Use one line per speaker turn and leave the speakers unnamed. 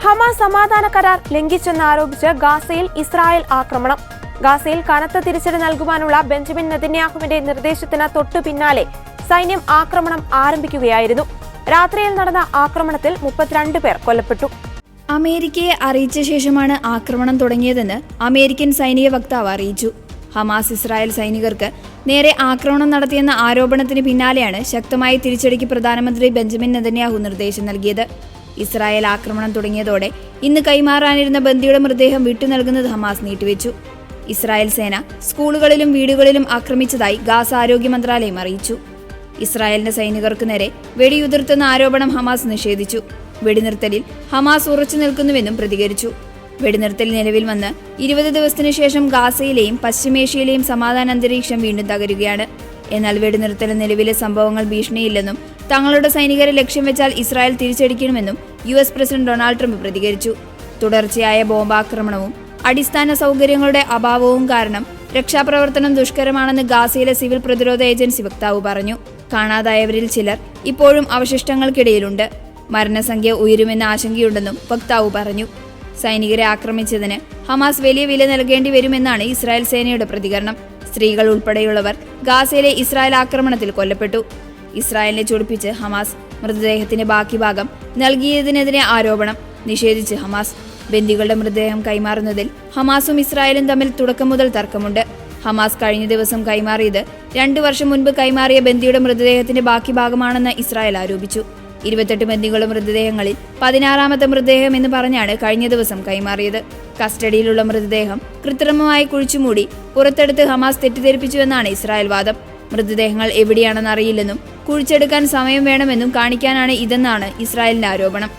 Hamas സമാധാന കരാർ ലംഘിച്ചെന്നാരോപിച്ച് ഗാസയിൽ ഇസ്രായേൽ ആക്രമണം. ഗാസയിൽ കനത്ത തിരിച്ചടി നൽകുവാനുള്ള ബെഞ്ചമിൻ നെതന്യാഹുവിന്റെ നിർദ്ദേശത്തിന് തൊട്ടു പിന്നാലെ സൈന്യം ആക്രമണം ആരംഭിക്കുകയായിരുന്നു. രാത്രിയിൽ നടന്ന ആക്രമണത്തിൽ 32 പേർ കൊല്ലപ്പെട്ടു.
അമേരിക്കയെ അറിയിച്ച ശേഷമാണ് ആക്രമണം തുടങ്ങിയതെന്ന് അമേരിക്കൻ സൈനിക വക്താവ് അറിയിച്ചു. ഹമാസ് ഇസ്രായേൽ സൈനികർക്ക് നേരെ ആക്രമണം നടത്തിയെന്ന ആരോപണത്തിന് പിന്നാലെയാണ് ശക്തമായ തിരിച്ചടിക്ക് പ്രധാനമന്ത്രി ബെഞ്ചമിൻ നെതന്യാഹു നിർദ്ദേശം നൽകിയത്. ഇസ്രായേൽ ആക്രമണം തുടങ്ങിയതോടെ ഇന്ന് കൈമാറാനിരുന്ന ബന്ദിയുടെ മൃതദേഹം വിട്ടുനൽകുന്നത് ഹമാസ് നീട്ടിവെച്ചു. ഇസ്രായേൽ സേന സ്കൂളുകളിലും വീടുകളിലും ആക്രമിച്ചതായി ഗാസ ആരോഗ്യ മന്ത്രാലയം അറിയിച്ചു. ഇസ്രായേലിന്റെ സൈനികർക്ക് നേരെ വെടിയുതിർത്തെന്ന ആരോപണം ഹമാസ് നിഷേധിച്ചു. വെടിനിർത്തലിൽ ഹമാസ് ഉറച്ചു നിൽക്കുന്നുവെന്നും പ്രതികരിച്ചു. വെടിനിർത്തൽ നിലവിൽ വന്ന് 20 ദിവസത്തിനു ശേഷം ഗാസയിലെയും പശ്ചിമേഷ്യയിലെയും സമാധാന അന്തരീക്ഷം വീണ്ടും തകരുകയാണ്. എന്നാൽ വെടിനിർത്തൽ നിലവിലെ സംഭവങ്ങൾ ഭീഷണിയില്ലെന്നും തങ്ങളുടെ സൈനികരെ ലക്ഷ്യം വെച്ചാൽ ഇസ്രായേൽ തിരിച്ചടിക്കണമെന്നും US പ്രസിഡന്റ് ഡൊണാൾഡ് ട്രംപ് പ്രതികരിച്ചു. തുടർച്ചയായ ബോംബാക്രമണവും അടിസ്ഥാന സൗകര്യങ്ങളുടെ അഭാവവും കാരണം രക്ഷാപ്രവർത്തനം ദുഷ്കരമാണെന്ന് ഗാസയിലെ സിവിൽ പ്രതിരോധ ഏജൻസി വക്താവ് പറഞ്ഞു. കാണാതായവരിൽ ചിലർ ഇപ്പോഴും അവശിഷ്ടങ്ങൾക്കിടയിലുണ്ട്. മരണസംഖ്യ ഉയരുമെന്ന ആശങ്കയുണ്ടെന്നും വക്താവ് പറഞ്ഞു. സൈനികരെ ആക്രമിച്ചതിന് ഹമാസ് വലിയ വില നൽകേണ്ടി വരുമെന്നാണ് ഇസ്രായേൽ സേനയുടെ പ്രതികരണം. സ്ത്രീകൾ ഉൾപ്പെടെയുള്ളവർ ഗാസയിലെ ഇസ്രായേൽ ആക്രമണത്തിൽ കൊല്ലപ്പെട്ടു. ഇസ്രായേലിനെ ചൊടിപ്പിച്ച് ഹമാസ് മൃതദേഹത്തിന്റെ ബാക്കി ഭാഗം നൽകിയതിനെതിരെ ആരോപണം നിഷേധിച്ച് ഹമാസ്. ബന്ദികളുടെ മൃതദേഹം കൈമാറുന്നതിൽ ഹമാസും ഇസ്രായേലും തമ്മിൽ തുടക്കം മുതൽ തർക്കമുണ്ട്. ഹമാസ് കഴിഞ്ഞ ദിവസം കൈമാറിയത് 2 വർഷം മുൻപ് കൈമാറിയ ബന്ദിയുടെ മൃതദേഹത്തിന്റെ ബാക്കി ഭാഗമാണെന്ന് ഇസ്രായേൽ ആരോപിച്ചു. 28 ബന്ദികളുടെ മൃതദേഹങ്ങളിൽ 16ാമത്തെ മൃതദേഹം എന്ന് പറഞ്ഞാണ് കഴിഞ്ഞ ദിവസം കൈമാറിയത്. കസ്റ്റഡിയിലുള്ള മൃതദേഹം കൃത്രിമമായി കുഴിച്ചുമൂടി പുറത്തെടുത്ത് ഹമാസ് തെറ്റിദ്ധരിപ്പിച്ചുവെന്നാണ് ഇസ്രായേൽ വാദം. മൃതദേഹങ്ങൾ എവിടെയാണെന്ന് അറിയില്ലെന്നും കുഴിച്ചെടുക്കാൻ സമയം വേണമെന്നും കാണിക്കാനാണ് ഇതെന്നാണ് ഇസ്രായേലിന്റെ ആരോപണം.